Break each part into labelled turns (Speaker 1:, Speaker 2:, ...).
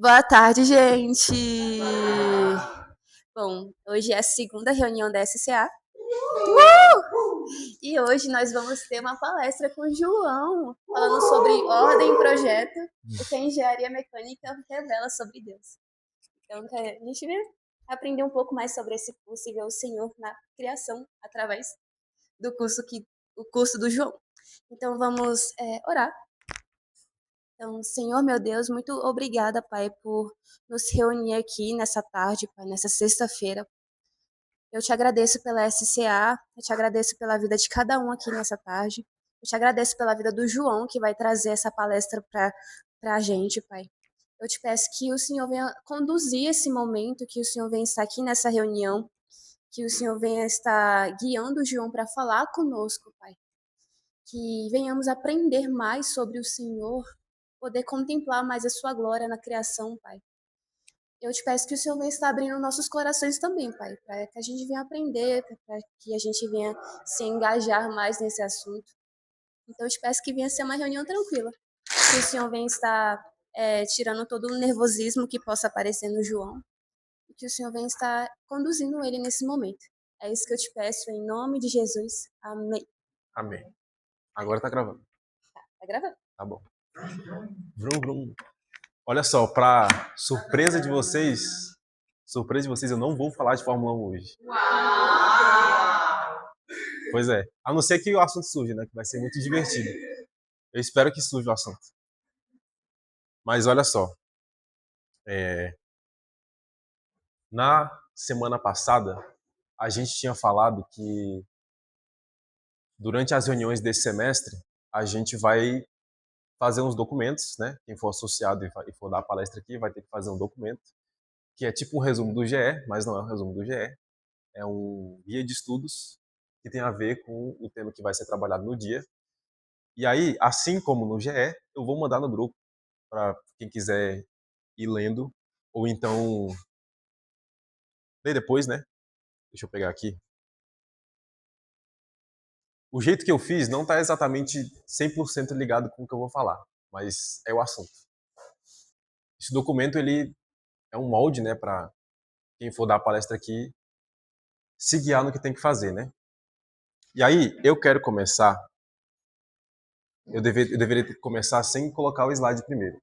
Speaker 1: Boa tarde, gente! Bom, hoje é a segunda reunião da SCA. E hoje nós vamos ter uma palestra com o João, falando sobre ordem e projeto, o que a engenharia mecânica revela sobre Deus. Então, a gente vai aprender um pouco mais sobre esse curso e ver o Senhor na criação através do o curso do João. Então, vamos orar. Então, Senhor, meu Deus, muito obrigada, Pai, por nos reunir aqui nessa tarde, Pai, nessa sexta-feira. Eu te agradeço pela SCA, eu te agradeço pela vida de cada um aqui nessa tarde. Eu te agradeço pela vida do João, que vai trazer essa palestra para a gente, Pai. Eu te peço que o Senhor venha conduzir esse momento, que o Senhor venha estar aqui nessa reunião, que o Senhor venha estar guiando o João para falar conosco, Pai. Que venhamos aprender mais sobre o Senhor, poder contemplar mais a sua glória na criação, Pai. Eu te peço que o Senhor venha estar abrindo nossos corações também, Pai, para que a gente venha aprender, para que a gente venha se engajar mais nesse assunto. Então, eu te peço que venha ser uma reunião tranquila, que o Senhor venha estar tirando todo o nervosismo que possa aparecer no João, e que o Senhor venha estar conduzindo ele nesse momento. É isso que eu te peço, em nome de Jesus. Amém.
Speaker 2: Amém. Agora tá gravando.
Speaker 1: Tá gravando?
Speaker 2: Tá bom. Vrum, vrum. Olha só, pra surpresa de vocês, eu não vou falar de Fórmula 1 hoje. Pois é. A não ser que o assunto surja, né? Que vai ser muito divertido. Eu espero que surja o assunto. Mas olha só. Na semana passada, a gente tinha falado que durante as reuniões desse semestre, a gente vai fazer uns documentos, né? Quem for associado e for dar palestra aqui vai ter que fazer um documento, que é tipo um resumo do GE, mas não é um resumo do GE. É um guia de estudos que tem a ver com o tema que vai ser trabalhado no dia. E aí, assim como no GE, eu vou mandar no grupo para quem quiser ir lendo, ou então ler depois, né? Deixa eu pegar aqui. O jeito que eu fiz não está exatamente 100% ligado com o que eu vou falar, mas é o assunto. Esse documento ele é um molde, né, para quem for dar a palestra aqui se guiar no que tem que fazer, né? E aí, eu quero começar. Eu deveria começar sem colocar o slide primeiro.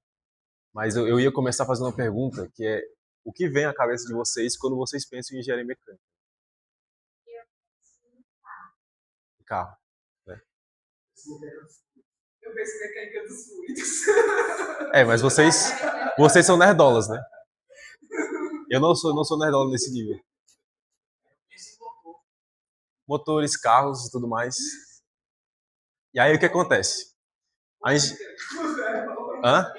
Speaker 2: Mas eu ia começar fazendo uma pergunta, que é: o que vem à cabeça de vocês quando vocês pensam em engenharia mecânica? Carro, né?
Speaker 3: Eu penso mecânica dos fluidos.
Speaker 2: Mas vocês são nerdolas, né? Eu não sou nerdola nesse nível. Motores, carros e tudo mais. E aí o que acontece? A gente... Hã?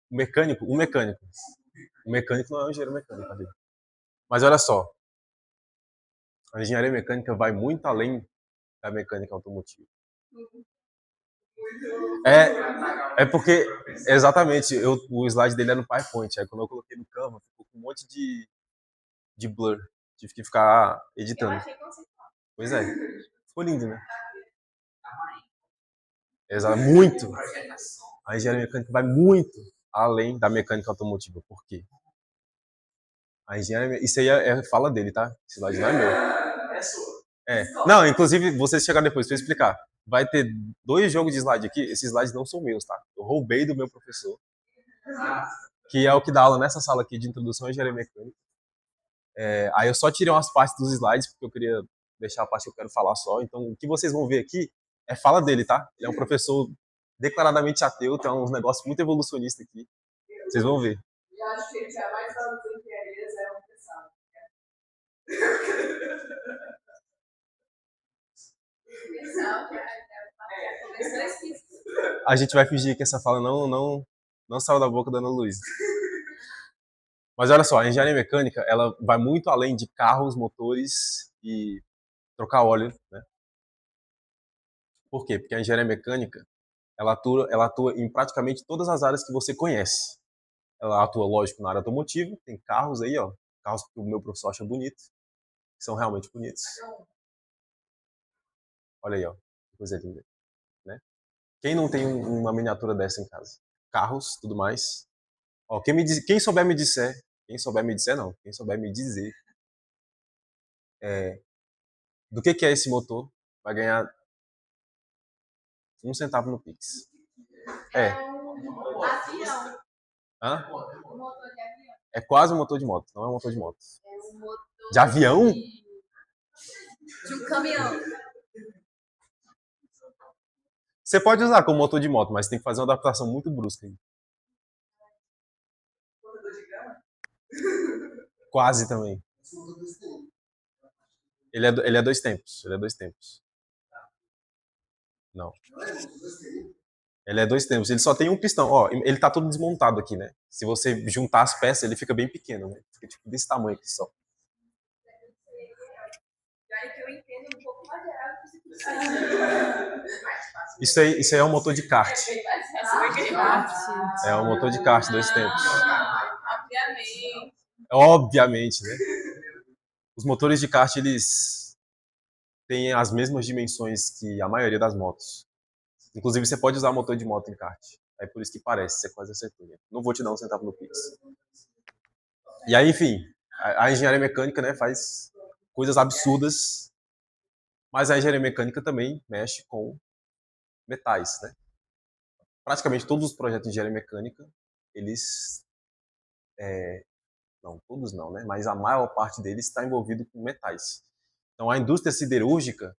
Speaker 2: Um mecânico? Um mecânico. Um mecânico não é um engenheiro mecânico, ali. Mas olha só, a engenharia mecânica vai muito além da mecânica automotiva. É porque, exatamente, o slide dele é no PowerPoint. Aí quando eu coloquei no Canva, ficou com um monte de blur. Tive que ficar editando. Pois é. Ficou lindo, né? Exato, muito. A engenharia mecânica vai muito além da mecânica automotiva. Por quê? A engenharia... Isso aí é fala dele, tá? Esse slide não é meu.
Speaker 3: É sua.
Speaker 2: Não, inclusive, vocês chegaram depois pra eu explicar. Vai ter 2 jogos de slide aqui. Esses slides não são meus, tá? Eu roubei do meu professor, que é o que dá aula nessa sala aqui de introdução à engenharia mecânica. Aí eu só tirei umas partes dos slides, porque eu queria deixar a parte que eu quero falar só. Então, o que vocês vão ver aqui é fala dele, tá? Ele é um professor declaradamente ateu, tem uns negócios muito evolucionistas aqui. Vocês vão ver.
Speaker 3: Eu acho que ele jamais fala das engenharias, é um pessoal.
Speaker 2: A gente vai fingir que essa fala não saiu da boca da Ana Luísa. Mas olha só, a engenharia mecânica ela vai muito além de carros, motores e trocar óleo, né? Por quê? Porque a engenharia mecânica ela atua em praticamente todas as áreas que você conhece. Ela atua, lógico, na área automotiva, tem carros aí, ó, carros que o meu professor acha bonitos, que são realmente bonitos. Olha aí, ó, que coisa linda, né? Quem não tem uma miniatura dessa em casa? Carros, tudo mais. Ó, quem souber me disser não, quem souber me dizer do que é esse motor, vai ganhar 1 centavo no Pix. É.
Speaker 1: Um avião.
Speaker 2: Hã?
Speaker 1: Um motor de avião.
Speaker 2: É quase um motor de moto, não é um motor de moto.
Speaker 1: É um motor
Speaker 2: De avião?
Speaker 1: de um caminhão.
Speaker 2: Você pode usar como motor de moto, mas tem que fazer uma adaptação muito brusca. Quase também. Ele é 2 tempos. Ele é 2 tempos. Não. Ele é 2 tempos. Ele só tem um pistão. Ó, ele tá todo desmontado aqui, né? Se você juntar as peças, ele fica bem pequeno, né? Fica tipo desse tamanho aqui só.
Speaker 1: Daí que eu entendo um pouco mais geral do que você
Speaker 2: Isso aí é um motor de kart. É um motor de kart, 2 tempos.
Speaker 1: Obviamente.
Speaker 2: Obviamente, né? Os motores de kart, eles têm as mesmas dimensões que a maioria das motos. Inclusive, você pode usar motor de moto em kart. É por isso que parece, você quase acertou. Não vou te dar 1 centavo no Pix. E aí, enfim, a engenharia mecânica, né, faz coisas absurdas, mas a engenharia mecânica também mexe com metais, né? Praticamente todos os projetos de engenharia mecânica, eles, não, todos não, né? Mas a maior parte deles está envolvido com metais. Então, a indústria siderúrgica,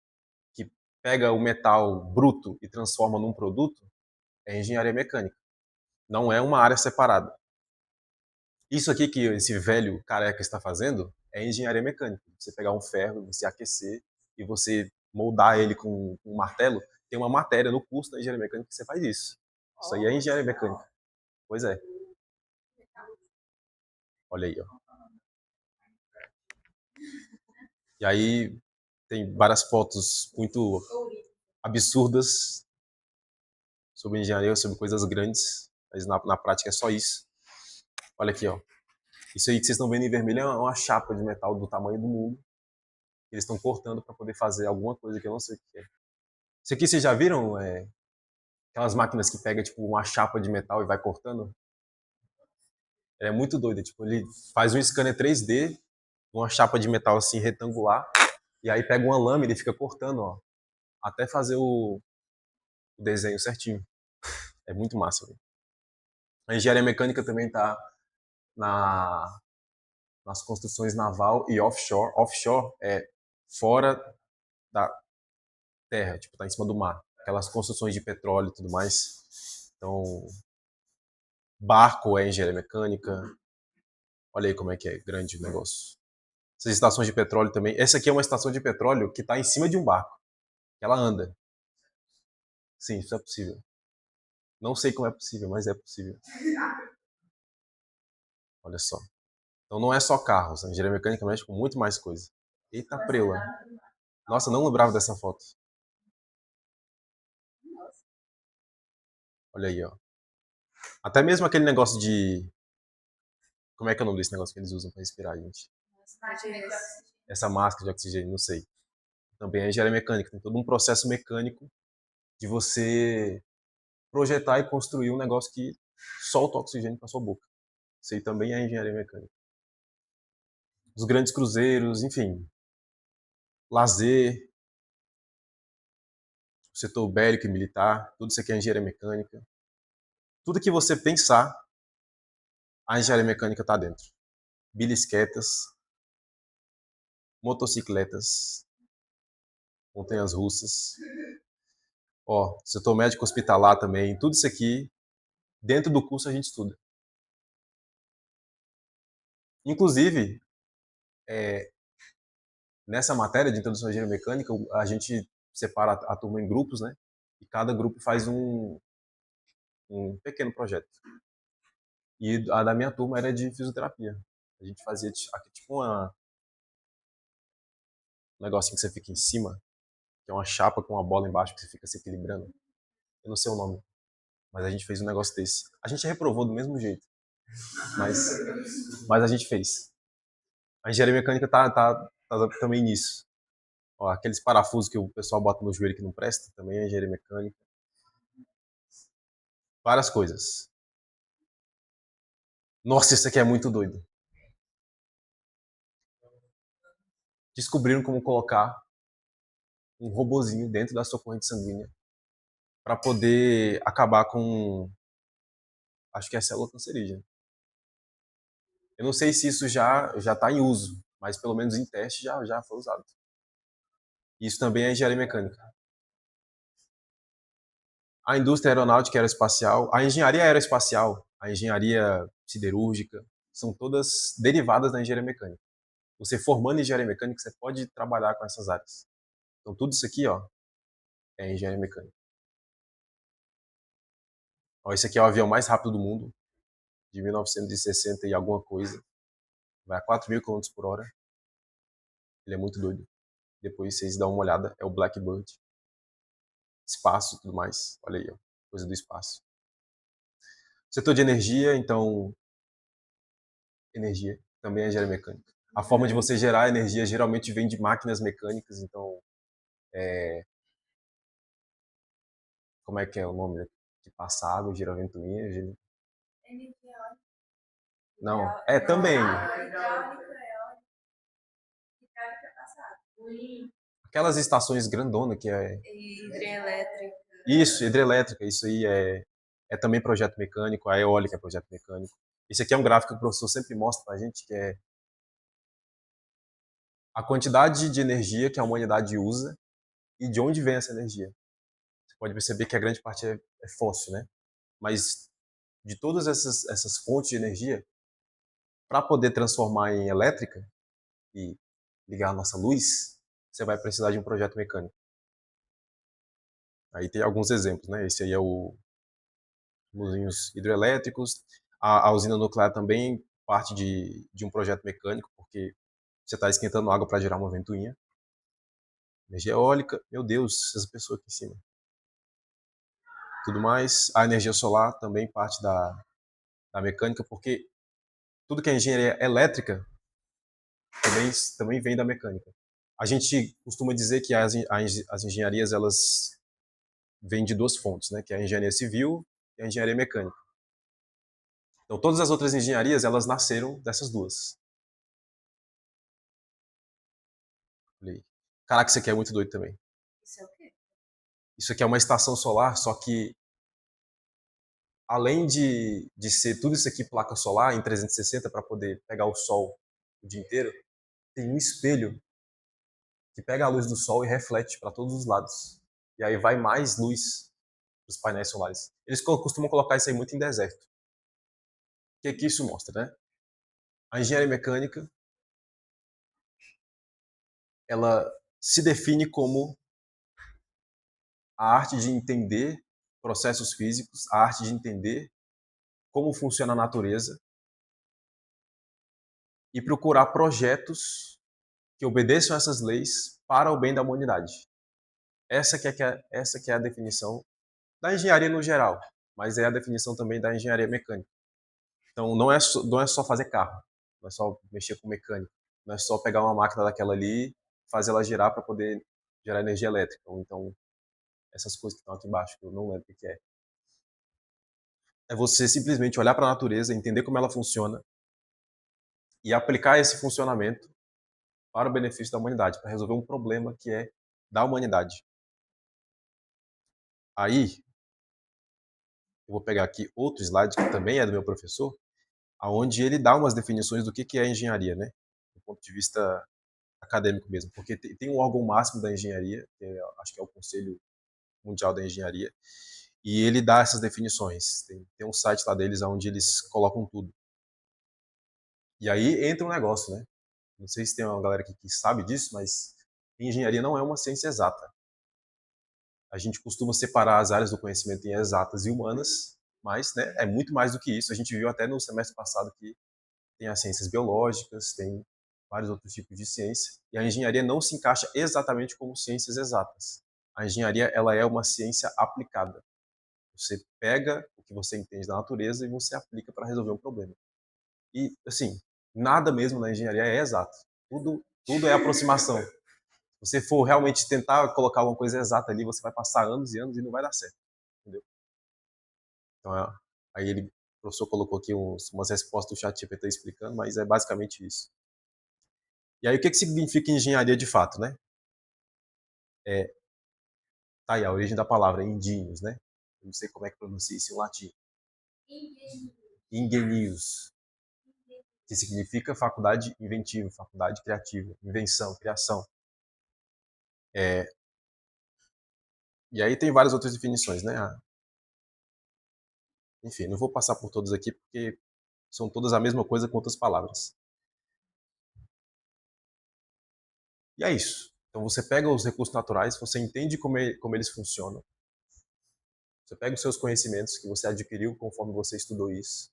Speaker 2: que pega o metal bruto e transforma num produto, é engenharia mecânica. Não é uma área separada. Isso aqui que esse velho careca está fazendo é engenharia mecânica. Você pegar um ferro, você aquecer e você moldar ele com um martelo, tem uma matéria no curso da engenharia mecânica que você faz isso. Isso aí é engenharia mecânica. Pois é. Olha aí, ó. E aí tem várias fotos muito absurdas sobre engenharia, sobre coisas grandes, mas na prática é só isso. Olha aqui, ó. Isso aí que vocês estão vendo em vermelho é uma chapa de metal do tamanho do mundo. Eles estão cortando para poder fazer alguma coisa que eu não sei o que é. Isso aqui vocês já viram? Aquelas máquinas que pega tipo uma chapa de metal e vai cortando? É muito doido. Tipo, ele faz um scanner 3D, uma chapa de metal assim retangular, e aí pega uma lâmina e fica cortando, ó, até fazer o desenho certinho. É muito massa. Véio. A engenharia mecânica também está nas construções naval e offshore. Offshore é fora da terra, tipo, tá em cima do mar. Aquelas construções de petróleo e tudo mais. Então, barco é engenharia mecânica. Olha aí como é que é grande o negócio. Essas estações de petróleo também. Essa aqui é uma estação de petróleo que está em cima de um barco. Ela anda. Sim, isso é possível. Não sei como é possível, mas é possível. Olha só. Então não é só carros. A engenharia mecânica mexe com muito mais coisa. Eita preula. Nossa, não lembrava dessa foto. Olha aí, ó. Até mesmo aquele negócio de... Como é que é o nome desse negócio que eles usam para respirar, gente? Essa máscara de oxigênio, não sei. Também é engenharia mecânica. Tem todo um processo mecânico de você projetar e construir um negócio que solta oxigênio para sua boca. Isso aí também é engenharia mecânica. Os grandes cruzeiros, enfim. Lazer, o setor bélico e militar, tudo isso aqui é engenharia mecânica. Tudo que você pensar, a engenharia mecânica está dentro. Bilisquetas, motocicletas, montanhas russas. Ó, setor médico hospitalar também, tudo isso aqui, dentro do curso a gente estuda. Inclusive, nessa matéria de introdução à engenharia mecânica, a gente separa a turma em grupos, né? E cada grupo faz um pequeno projeto. E a da minha turma era de fisioterapia. A gente fazia tipo um negocinho que você fica em cima, que é uma chapa com uma bola embaixo que você fica se equilibrando. Eu não sei o nome, mas a gente fez um negócio desse. A gente reprovou do mesmo jeito, mas, mas a gente fez. A engenharia mecânica tá também nisso. Ó, aqueles parafusos que o pessoal bota no joelho que não presta, também é engenharia mecânica. Várias coisas. Nossa, isso aqui é muito doido. Descobriram como colocar um robozinho dentro da sua corrente sanguínea para poder acabar com, acho que é célula cancerígena. Eu não sei se isso já está em uso, mas pelo menos em teste já foi usado. Isso também é engenharia mecânica. A indústria aeronáutica e aeroespacial, a engenharia aeroespacial, a engenharia siderúrgica, são todas derivadas da engenharia mecânica. Você formando em engenharia mecânica, você pode trabalhar com essas áreas. Então tudo isso aqui, ó, é engenharia mecânica. Ó, esse aqui é o avião mais rápido do mundo, de 1960 e alguma coisa. Vai a 4.000 km por hora. Ele é muito doido. Depois vocês dão uma olhada, é o Blackbird. Espaço e tudo mais. Olha aí, ó, coisa do espaço. Setor de energia, então, energia também é engenharia mecânica. A forma de você gerar energia geralmente vem de máquinas mecânicas, então, como é que é o nome, né? De passar água, gira ventoinha, gira... Não, é também. Aquelas estações grandonas que é...
Speaker 1: Hidrelétrica.
Speaker 2: Isso, hidrelétrica, isso aí é também projeto mecânico, a eólica é projeto mecânico. Esse aqui é um gráfico que o professor sempre mostra pra gente, que é a quantidade de energia que a humanidade usa e de onde vem essa energia. Você pode perceber que a grande parte é fóssil, né? Mas de todas essas fontes de energia, para poder transformar em elétrica e ligar a nossa luz, você vai precisar de um projeto mecânico. Aí tem alguns exemplos, né? Esse aí é o moinhos hidrelétricos. A usina nuclear também parte de um projeto mecânico, porque você está esquentando água para gerar uma ventoinha. Energia eólica, meu Deus, essa pessoa aqui em cima. Tudo mais. A energia solar também parte da mecânica, porque tudo que é engenharia elétrica também vem da mecânica. A gente costuma dizer que as engenharias elas vêm de duas fontes, né? Que é a engenharia civil e a engenharia mecânica. Então todas as outras engenharias elas nasceram dessas duas. Caraca, isso aqui é muito doido também.
Speaker 1: Isso é o quê?
Speaker 2: Isso aqui é uma estação solar, só que além de ser tudo isso aqui placa solar em 360 para poder pegar o sol o dia inteiro, tem um espelho que pega a luz do sol e reflete para todos os lados. E aí vai mais luz dos painéis solares. Eles costumam colocar isso aí muito em deserto. O que isso mostra, né? A engenharia mecânica, ela se define como a arte de entender processos físicos, a arte de entender como funciona a natureza e procurar projetos que obedeçam essas leis para o bem da humanidade. Essa que é a definição da engenharia no geral, mas é a definição também da engenharia mecânica. Então não é só fazer carro, não é só mexer com mecânica, não é só pegar uma máquina daquela ali, fazer ela girar para poder gerar energia elétrica, ou então essas coisas que estão aqui embaixo, que eu não lembro o que é. É você simplesmente olhar para a natureza, entender como ela funciona e aplicar esse funcionamento para o benefício da humanidade, para resolver um problema que é da humanidade. Aí, eu vou pegar aqui outro slide que também é do meu professor, aonde ele dá umas definições do que é engenharia, né? Do ponto de vista acadêmico mesmo, porque tem um órgão máximo da engenharia, que acho que é o Conselho Mundial da Engenharia, e ele dá essas definições. Tem um site lá deles onde eles colocam tudo. E aí entra um negócio, né? Não sei se tem uma galera aqui que sabe disso, mas engenharia não é uma ciência exata. A gente costuma separar as áreas do conhecimento em exatas e humanas, mas né, é muito mais do que isso. A gente viu até no semestre passado que tem as ciências biológicas, tem vários outros tipos de ciência, e a engenharia não se encaixa exatamente como ciências exatas. A engenharia ela é uma ciência aplicada. Você pega o que você entende da natureza e você aplica para resolver um problema. E, assim, nada mesmo na engenharia é exato. Tudo é aproximação. Se você for realmente tentar colocar alguma coisa exata ali, você vai passar anos e anos e não vai dar certo. Entendeu? Então, aí ele professor colocou aqui umas respostas do ChatGPT explicando, mas é basicamente isso. E aí, o que significa engenharia de fato, né? Tá aí a origem da palavra, ingenious, né? Eu não sei como é que pronuncia isso em latim. Ingenious, que significa faculdade inventiva, faculdade criativa, invenção, criação. E aí tem várias outras definições, né? Enfim, não vou passar por todas aqui, porque são todas a mesma coisa com outras palavras. E é isso. Então você pega os recursos naturais, você entende como eles funcionam. Você pega os seus conhecimentos que você adquiriu conforme você estudou isso.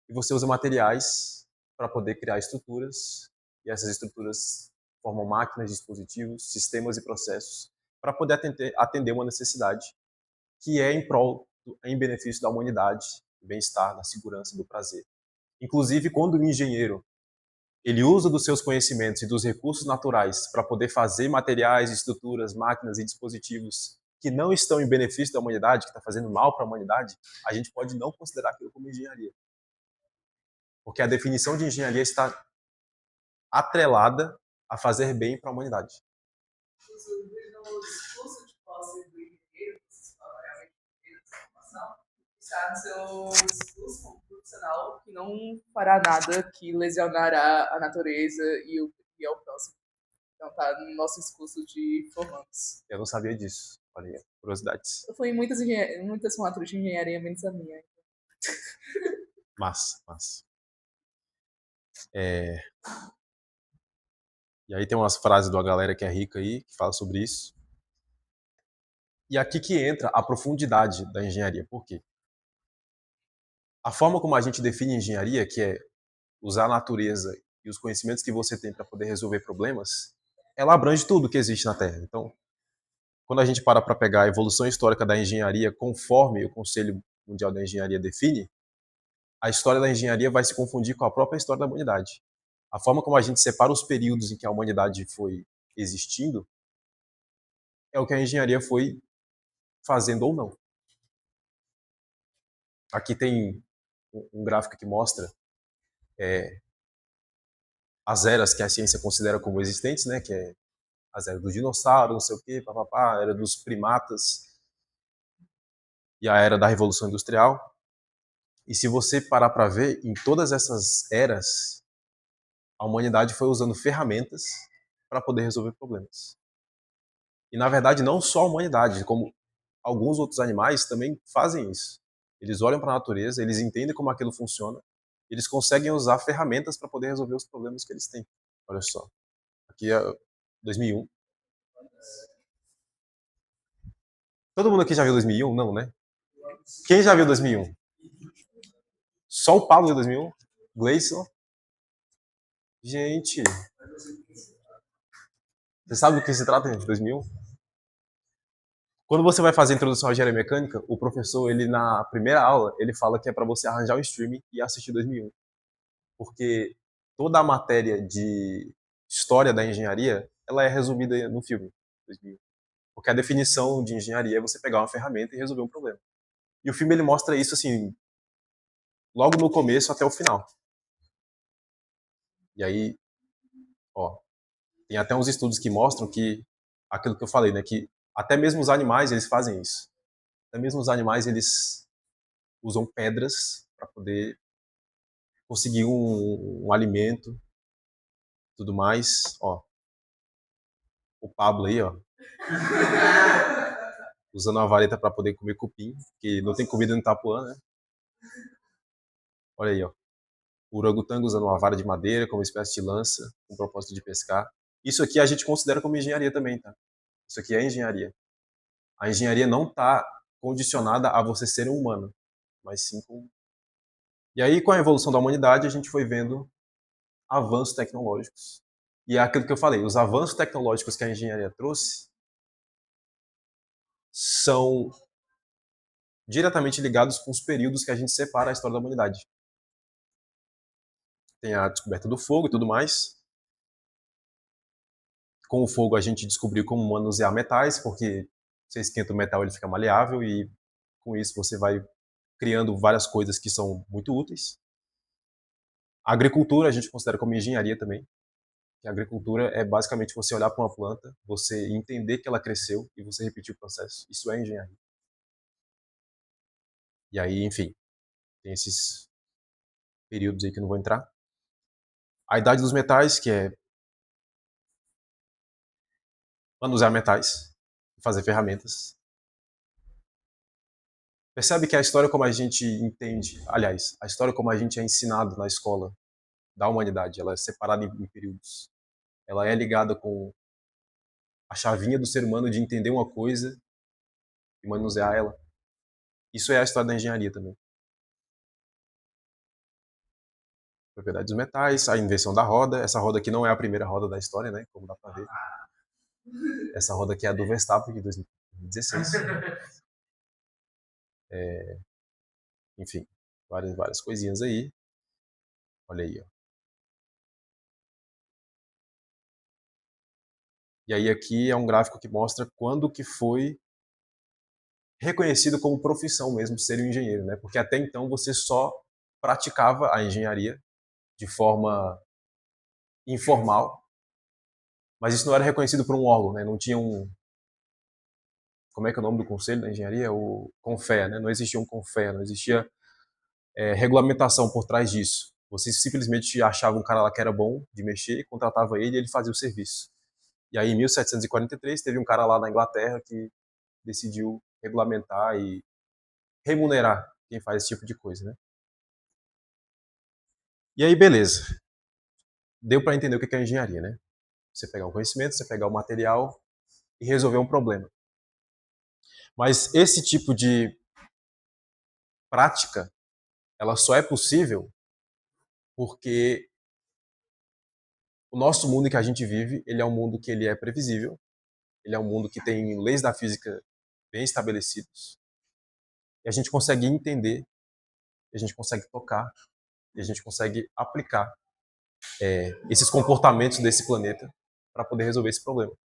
Speaker 2: E você usa materiais para poder criar estruturas. E essas estruturas formam máquinas, dispositivos, sistemas e processos para poder atender uma necessidade que é em benefício da humanidade, do bem-estar, da segurança, do prazer. Inclusive, quando o engenheiro ele usa dos seus conhecimentos e dos recursos naturais para poder fazer materiais, estruturas, máquinas e dispositivos que não estão em benefício da humanidade, que está fazendo mal para a humanidade, a gente pode não considerar aquilo como engenharia. Porque a definição de engenharia está atrelada a fazer bem para a humanidade.
Speaker 3: Inclusive, no discurso de posse do engenheiro, vocês falam realmente dessa informação, está no seu discurso como profissional que não fará nada que lesionará a natureza e ao próximo. Então está no nosso discurso de formandos.
Speaker 2: Eu não sabia disso. Olha, curiosidades.
Speaker 3: Eu fui em muitas formaturas de engenharia, menos a minha.
Speaker 2: Massa. E aí tem umas frases de uma galera que é rica aí, que fala sobre isso. E aqui que entra a profundidade da engenharia. Por quê? A forma como a gente define engenharia, que é usar a natureza e os conhecimentos que você tem para poder resolver problemas, ela abrange tudo que existe na Terra. Então, quando a gente para pegar a evolução histórica da engenharia conforme o Conselho Mundial da Engenharia define, a história da engenharia vai se confundir com a própria história da humanidade. A forma como a gente separa os períodos em que a humanidade foi existindo é o que a engenharia foi fazendo ou não. Aqui tem um gráfico que mostra as eras que a ciência considera como existentes, né, que é as eras dos dinossauros, não sei o quê, papapá, a era dos primatas e a era da Revolução Industrial. E se você parar para ver, em todas essas eras, a humanidade foi usando ferramentas para poder resolver problemas. E, na verdade, não só a humanidade, como alguns outros animais também fazem isso. Eles olham para a natureza, eles entendem como aquilo funciona, eles conseguem usar ferramentas para poder resolver os problemas que eles têm. Olha só, aqui é 2001. Todo mundo aqui já viu 2001? Não, né? Quem já viu 2001? Só o Pablo viu 2001? Gleison? Gente, você sabe do que se trata, gente, 2001? Quando você vai fazer a introdução à engenharia mecânica, o professor, ele na primeira aula, ele fala que é para você arranjar um streaming e assistir 2001. Porque toda a matéria de história da engenharia, ela é resumida no filme 2001. Porque a definição de engenharia é você pegar uma ferramenta e resolver um problema. E o filme ele mostra isso assim, logo no começo até o final. E aí, ó, tem até uns estudos que mostram que aquilo que eu falei, né, que até mesmo os animais eles fazem isso. Até mesmo os animais eles usam pedras para poder conseguir um alimento, tudo mais. Ó, o Pablo aí, ó, usando uma vareta para poder comer cupim, que não tem comida no Itapuã, né? Olha aí, ó. O orangotango usando uma vara de madeira como espécie de lança, com o propósito de pescar. Isso aqui a gente considera como engenharia também, tá? Isso aqui é engenharia. A engenharia não está condicionada a você ser um humano, mas sim com... E aí, com a evolução da humanidade, a gente foi vendo avanços tecnológicos. E é aquilo que eu falei, os avanços tecnológicos que a engenharia trouxe são diretamente ligados com os períodos que a gente separa a história da humanidade. Tem a descoberta do fogo e tudo mais. Com o fogo a gente descobriu como manusear metais, porque você esquenta o metal ele fica maleável e com isso você vai criando várias coisas que são muito úteis. A agricultura a gente considera como engenharia também. Que a agricultura é basicamente você olhar para uma planta, você entender que ela cresceu e você repetir o processo. Isso é engenharia. E aí, enfim, tem esses períodos aí que eu não vou entrar. A idade dos metais, que é manusear metais, fazer ferramentas. Percebe que a história como a gente entende, aliás, a história como a gente é ensinado na escola da humanidade, ela é separada em períodos. Ela é ligada com a chavinha do ser humano de entender uma coisa e manusear ela. Isso é a história da engenharia também. Propriedade dos metais, a invenção da roda. Essa roda aqui não é a primeira roda da história, né? Como dá pra ver. Essa roda aqui é a do Verstappen de 2016. Enfim, várias coisinhas aí. Olha aí, ó. E aí aqui é um gráfico que mostra quando que foi reconhecido como profissão mesmo ser um engenheiro, né? Porque até então você só praticava a engenharia de forma informal, mas isso não era reconhecido por um órgão, né? Não tinha um, como é que é o nome do conselho da engenharia? O CONFEA, né? Não existia um CONFEA, não existia regulamentação por trás disso. Você simplesmente achava um cara lá que era bom de mexer, contratava ele e ele fazia o serviço. E aí, em 1743, teve um cara lá na Inglaterra que decidiu regulamentar e remunerar quem faz esse tipo de coisa, né? E aí, beleza. Deu para entender o que é engenharia, né? Você pegar um conhecimento, você pegar o material e resolver um problema. Mas esse tipo de prática, ela só é possível porque o nosso mundo em que a gente vive, ele é um mundo que ele é previsível, ele é um mundo que tem leis da física bem estabelecidos, e a gente consegue entender, a gente consegue tocar, e a gente consegue aplicar esses comportamentos desse planeta para poder resolver esse problema.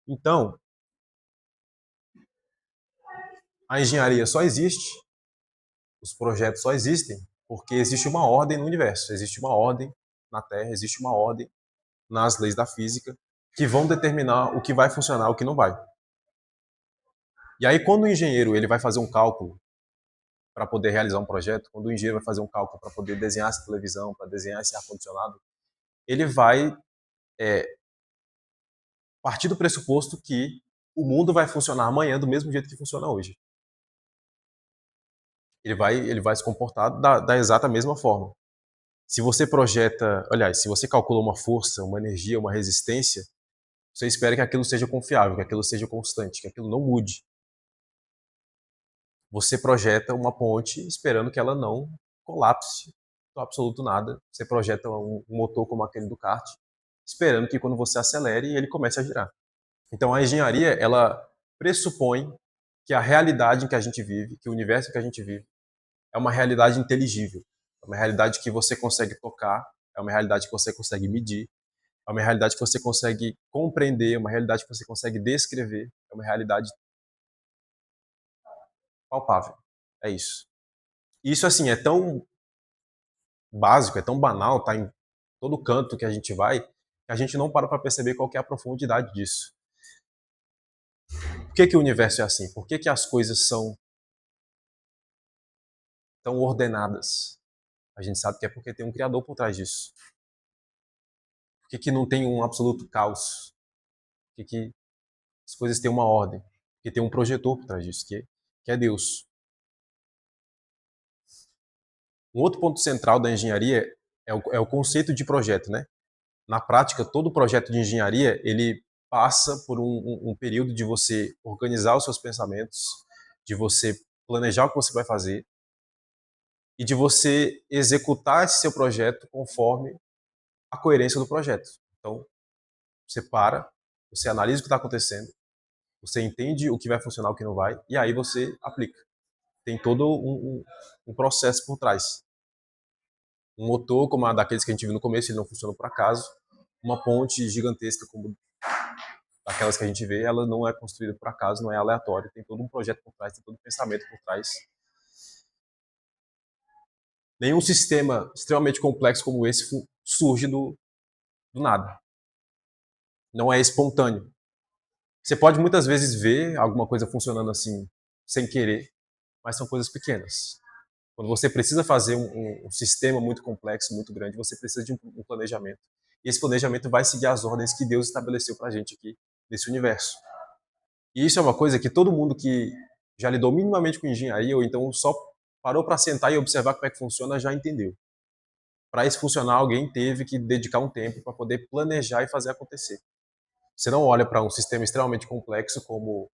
Speaker 2: Então, a engenharia só existe, os projetos só existem, porque existe uma ordem no universo, existe uma ordem na Terra, existe uma ordem nas leis da física que vão determinar o que vai funcionar e o que não vai. E aí, quando o engenheiro ele vai fazer um cálculo para poder realizar um projeto, quando o engenheiro vai fazer um cálculo para poder desenhar essa televisão, para desenhar esse ar-condicionado, ele vai partir do pressuposto que o mundo vai funcionar amanhã do mesmo jeito que funciona hoje. Ele vai se comportar da exata mesma forma. Se você projeta, aliás, se você calcula uma força, uma energia, uma resistência, você espera que aquilo seja confiável, que aquilo seja constante, que aquilo não mude. Você projeta uma ponte esperando que ela não colapse do absoluto nada. Você projeta um motor como aquele do kart, esperando que quando você acelere, ele comece a girar. Então a engenharia, ela pressupõe que a realidade em que a gente vive, que o universo em que a gente vive, é uma realidade inteligível. É uma realidade que você consegue tocar, é uma realidade que você consegue medir, é uma realidade que você consegue compreender, é uma realidade que você consegue descrever, é uma realidade palpável. É isso. Isso, assim, é tão básico, é tão banal, tá em todo canto que a gente vai, que a gente não para perceber qual que é a profundidade disso. Por que o universo é assim? Por que as coisas são tão ordenadas? A gente sabe que é porque tem um criador por trás disso. Por que não tem um absoluto caos? Por que as coisas têm uma ordem? Porque tem um projetor por trás disso, que é Deus. Um outro ponto central da engenharia é o conceito de projeto, né? Na prática, todo projeto de engenharia, ele passa por um período de você organizar os seus pensamentos, de você planejar o que você vai fazer e de você executar esse seu projeto conforme a coerência do projeto. Então, você para, você analisa o que está acontecendo, você entende o que vai funcionar, o que não vai, e aí você aplica. Tem todo um processo por trás. Um motor, como a daqueles que a gente viu no começo, ele não funciona por acaso. Uma ponte gigantesca como aquelas que a gente vê, ela não é construída por acaso, não é aleatório, tem todo um projeto por trás, tem todo um pensamento por trás. Nenhum sistema extremamente complexo como esse surge do nada. Não é espontâneo. Você pode muitas vezes ver alguma coisa funcionando assim, sem querer, mas são coisas pequenas. Quando você precisa fazer um sistema muito complexo, muito grande, você precisa de um planejamento. E esse planejamento vai seguir as ordens que Deus estabeleceu para a gente aqui nesse universo. E isso é uma coisa que todo mundo que já lidou minimamente com engenharia, ou então só parou para sentar e observar como é que funciona, já entendeu. Para isso funcionar, alguém teve que dedicar um tempo para poder planejar e fazer acontecer. Você não olha para um sistema extremamente complexo como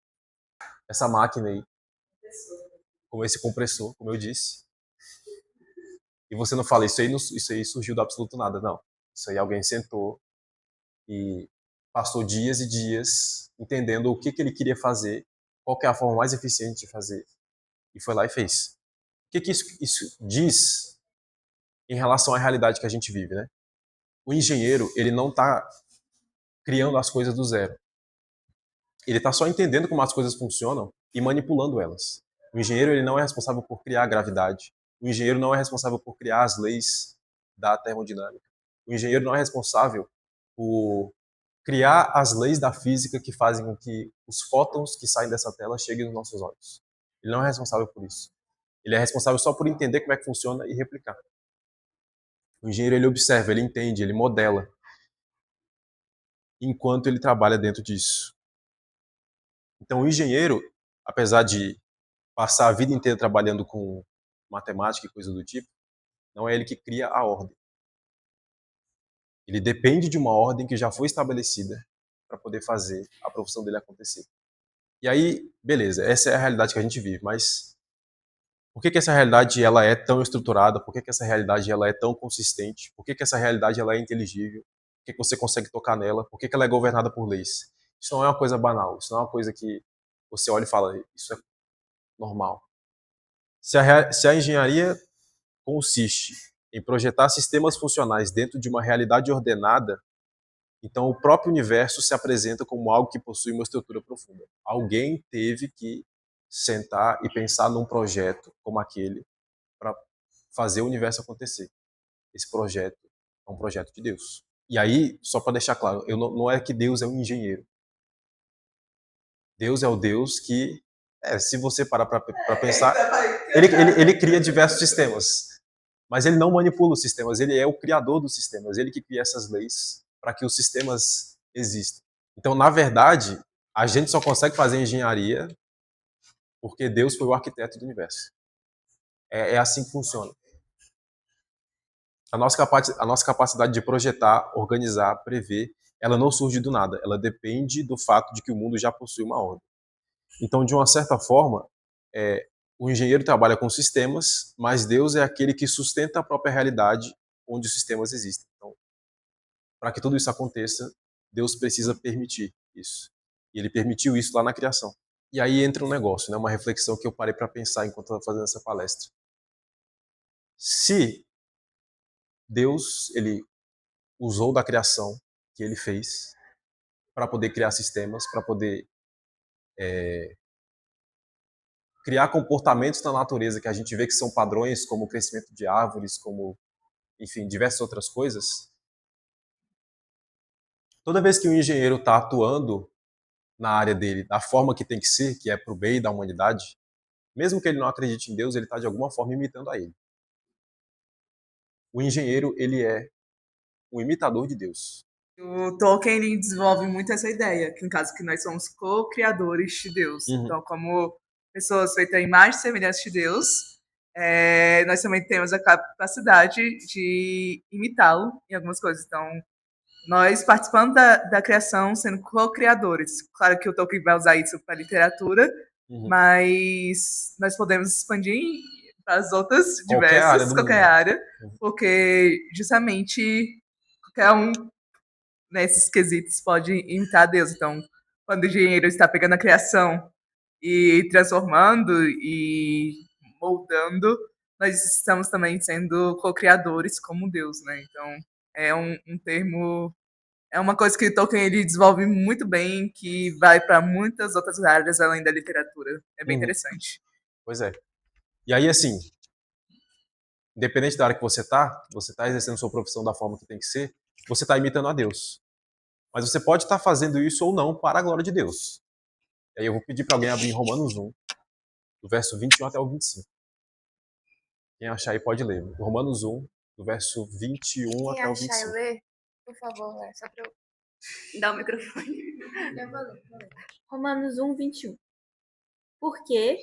Speaker 2: essa máquina aí, como esse compressor, como eu disse, e você não fala, isso aí surgiu do absoluto nada. Não. Isso aí alguém sentou e passou dias e dias entendendo o que ele queria fazer, qual que é a forma mais eficiente de fazer, e foi lá e fez. O que isso diz em relação à realidade que a gente vive, né? O engenheiro, ele não está criando as coisas do zero. Ele está só entendendo como as coisas funcionam e manipulando elas. O engenheiro, ele não é responsável por criar a gravidade. O engenheiro não é responsável por criar as leis da termodinâmica. O engenheiro não é responsável por criar as leis da física que fazem com que os fótons que saem dessa tela cheguem nos nossos olhos. Ele não é responsável por isso. Ele é responsável só por entender como é que funciona e replicar. O engenheiro, ele observa, ele entende, ele modela, enquanto ele trabalha dentro disso. Então, o engenheiro, apesar de passar a vida inteira trabalhando com matemática e coisa do tipo, não é ele que cria a ordem. Ele depende de uma ordem que já foi estabelecida para poder fazer a profissão dele acontecer. E aí, beleza, essa é a realidade que a gente vive, mas por que essa realidade ela é tão estruturada? Por que essa realidade ela é tão consistente? Por que essa realidade ela é inteligível? Por que você consegue tocar nela? Por que ela é governada por leis? Isso não é uma coisa banal, isso não é uma coisa que você olha e fala, isso é normal. Se a engenharia consiste em projetar sistemas funcionais dentro de uma realidade ordenada, então o próprio universo se apresenta como algo que possui uma estrutura profunda. Alguém teve que sentar e pensar num projeto como aquele para fazer o universo acontecer. Esse projeto é um projeto de Deus. E aí, só para deixar claro, não é que Deus é um engenheiro. Deus é o Deus que, se você parar para pensar, ele cria diversos sistemas. Mas ele não manipula os sistemas, ele é o criador dos sistemas, ele que cria essas leis para que os sistemas existam. Então, na verdade, a gente só consegue fazer engenharia porque Deus foi o arquiteto do universo. É assim que funciona. A nossa capacidade de projetar, organizar, prever, ela não surge do nada, ela depende do fato de que o mundo já possui uma ordem. Então, de uma certa forma, o engenheiro trabalha com sistemas, mas Deus é aquele que sustenta a própria realidade onde os sistemas existem. Então, para que tudo isso aconteça, Deus precisa permitir isso. E ele permitiu isso lá na criação. E aí entra um negócio, né? Uma reflexão que eu parei para pensar enquanto estava fazendo essa palestra. Se Deus ele usou da criação que ele fez para poder criar sistemas, para poder criar comportamentos na natureza que a gente vê que são padrões, como o crescimento de árvores, como, enfim, diversas outras coisas. Toda vez que o engenheiro está atuando na área dele, da forma que tem que ser, que é para o bem da humanidade, mesmo que ele não acredite em Deus, ele está de alguma forma imitando a ele. O engenheiro, ele é um imitador de Deus.
Speaker 3: O Tolkien ele desenvolve muito essa ideia, que no caso que nós somos co-criadores de Deus.
Speaker 2: Uhum.
Speaker 3: Então, como pessoas feitas à imagem e semelhança de Deus, nós também temos a capacidade de imitá-lo em algumas coisas. Então, nós participamos da criação sendo co-criadores. Claro que o Tolkien vai usar isso para a literatura, mas nós podemos expandir para as outras qualquer área, porque justamente qualquer um nesses quesitos pode imitar Deus. Então, quando o engenheiro está pegando a criação e transformando e moldando, nós estamos também sendo co-criadores como Deus, né? Então, é um termo, é uma coisa que Tolkien ele desenvolve muito bem, que vai para muitas outras áreas além da literatura. É bem interessante.
Speaker 2: Pois é. E aí, assim, Independente da área que você está exercendo sua profissão da forma que tem que ser, você está imitando a Deus. Mas você pode estar fazendo isso ou não para a glória de Deus. E aí eu vou pedir para alguém abrir em Romanos 1, do verso 21 até o 25. Quem achar aí pode ler. Romanos 1, do verso 21
Speaker 1: Quem
Speaker 2: até o
Speaker 1: achar e
Speaker 2: 25.
Speaker 1: ler, por favor, só para eu dar o microfone. Eu vou ler. Romanos 1, 21. Porque,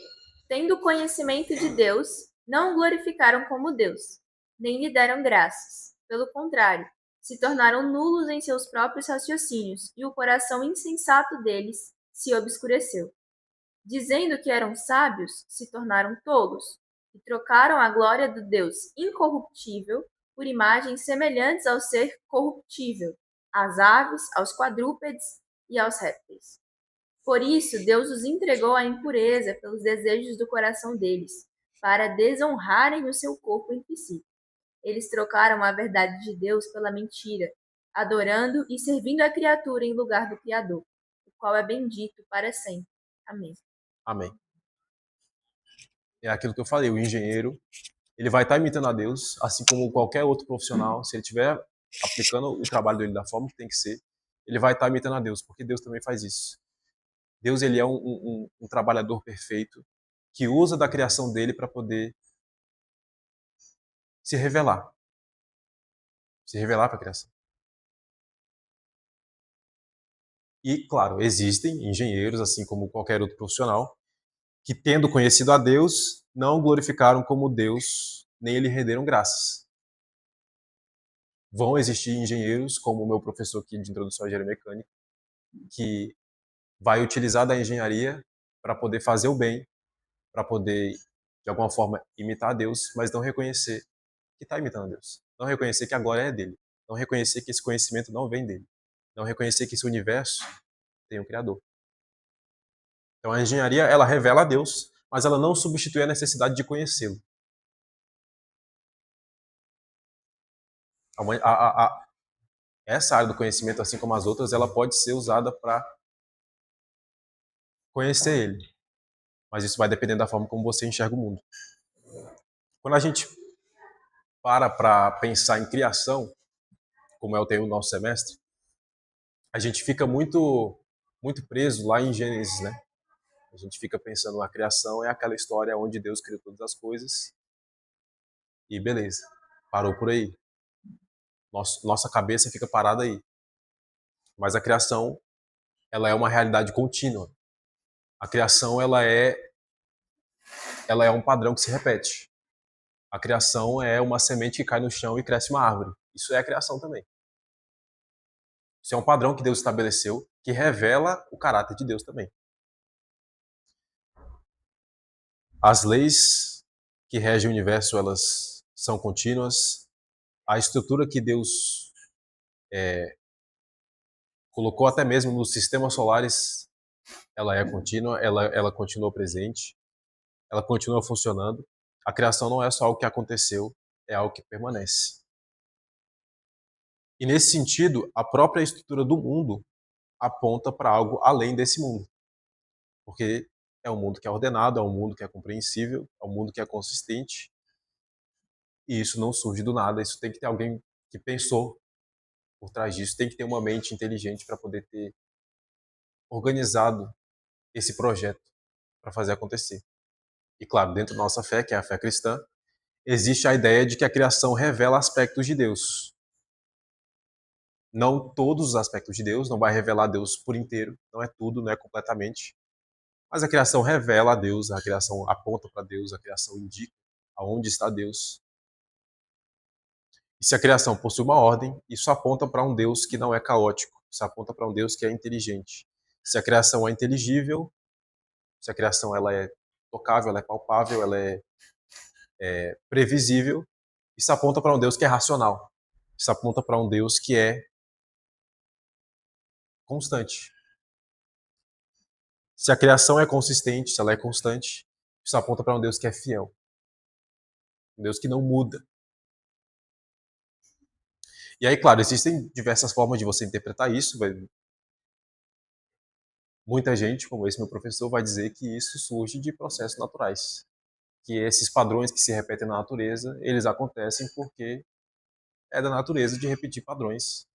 Speaker 1: tendo conhecimento de Deus, não o glorificaram como Deus, nem lhe deram graças. Pelo contrário, se tornaram nulos em seus próprios raciocínios, e o coração insensato deles se obscureceu. Dizendo que eram sábios, se tornaram tolos, e trocaram a glória do Deus incorruptível por imagens semelhantes ao ser corruptível, às aves, aos quadrúpedes e aos répteis. Por isso, Deus os entregou à impureza pelos desejos do coração deles, para desonrarem o seu corpo entre si. Eles trocaram a verdade de Deus pela mentira, adorando e servindo a criatura em lugar do Criador, o qual é bendito para sempre. Amém.
Speaker 2: Amém. É aquilo que eu falei, o engenheiro, ele vai estar imitando a Deus, assim como qualquer outro profissional, se ele estiver aplicando o trabalho dele da forma que tem que ser, ele vai estar imitando a Deus, porque Deus também faz isso. Deus, ele é um trabalhador perfeito, que usa da criação dele para poder se revelar para a criação. E, claro, existem engenheiros, assim como qualquer outro profissional, que, tendo conhecido a Deus, não o glorificaram como Deus, nem lhe renderam graças. Vão existir engenheiros, como o meu professor aqui de introdução à engenharia mecânica, que vai utilizar da engenharia para poder fazer o bem, para poder, de alguma forma, imitar a Deus, mas não reconhecer que está imitando a Deus. Não reconhecer que a glória é dele. Não reconhecer que esse conhecimento não vem dele. Não reconhecer que esse universo tem um Criador. Então a engenharia, ela revela a Deus, mas ela não substitui a necessidade de conhecê-lo. Essa área do conhecimento, assim como as outras, ela pode ser usada para conhecer ele. Mas isso vai depender da forma como você enxerga o mundo. Quando a gente para pensar em criação, como é o tema do nosso semestre, a gente fica muito preso lá em Gênesis, né? A gente fica pensando, a criação é aquela história onde Deus criou todas as coisas e beleza, parou por aí. Nossa cabeça fica parada aí. Mas a criação, ela é uma realidade contínua. A criação, ela é um padrão que se repete. A criação é uma semente que cai no chão e cresce uma árvore. Isso é a criação também. Isso é um padrão que Deus estabeleceu, que revela o caráter de Deus também. As leis que regem o universo, elas são contínuas. A estrutura que Deus colocou até mesmo nos sistemas solares, ela é contínua, ela continua presente, ela continua funcionando. A criação não é só algo que aconteceu, é algo que permanece. E nesse sentido, a própria estrutura do mundo aponta para algo além desse mundo. Porque é um mundo que é ordenado, é um mundo que é compreensível, é um mundo que é consistente. E isso não surge do nada, isso tem que ter alguém que pensou por trás disso, tem que ter uma mente inteligente para poder ter organizado esse projeto para fazer acontecer. E claro, dentro da nossa fé, que é a fé cristã, existe a ideia de que a criação revela aspectos de Deus. Não todos os aspectos de Deus, não vai revelar Deus por inteiro, não é tudo, não é completamente. Mas a criação revela a Deus, a criação aponta para Deus, a criação indica aonde está Deus. E se a criação possui uma ordem, isso aponta para um Deus que não é caótico, isso aponta para um Deus que é inteligente. Se a criação é inteligível, se a criação ela é tocável, ela é palpável, ela é previsível, isso aponta para um Deus que é racional. Isso aponta para um Deus que é constante. Se a criação é consistente, se ela é constante, isso aponta para um Deus que é fiel. Um Deus que não muda. E aí, claro, existem diversas formas de você interpretar isso. Muita gente, como esse meu professor, vai dizer que isso surge de processos naturais. que esses padrões que se repetem na natureza, eles acontecem porque é da natureza de repetir padrões.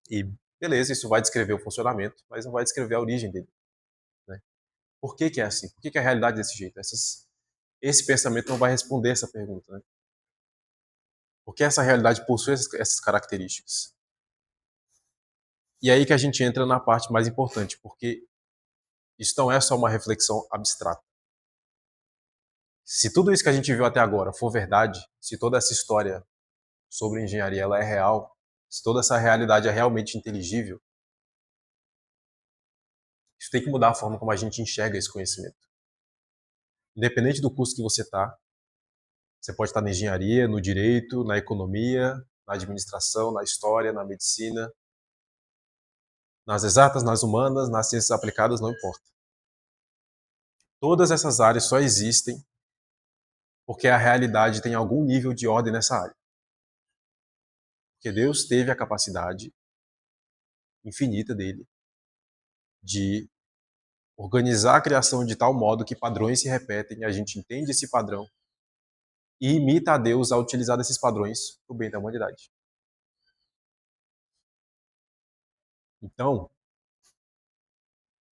Speaker 2: E beleza, isso vai descrever o funcionamento, mas não vai descrever a origem dele. Né? Por que é assim? Por que a realidade é desse jeito? Esse pensamento não vai responder essa pergunta. Né? Por que essa realidade possui essas características? E aí que a gente entra na parte mais importante, porque isso não é só uma reflexão abstrata. Se tudo isso que a gente viu até agora for verdade, se toda essa história sobre engenharia ela é real, se toda essa realidade é realmente inteligível, isso tem que mudar a forma como a gente enxerga esse conhecimento. Independente do curso que você está, você pode estar na engenharia, no direito, na economia, na administração, na história, na medicina, nas exatas, nas humanas, nas ciências aplicadas, não importa. Todas essas áreas só existem porque a realidade tem algum nível de ordem nessa área. Porque Deus teve a capacidade infinita dele de organizar a criação de tal modo que padrões se repetem, a gente entende esse padrão e imita a Deus a utilizar desses padrões para o bem da humanidade. Então,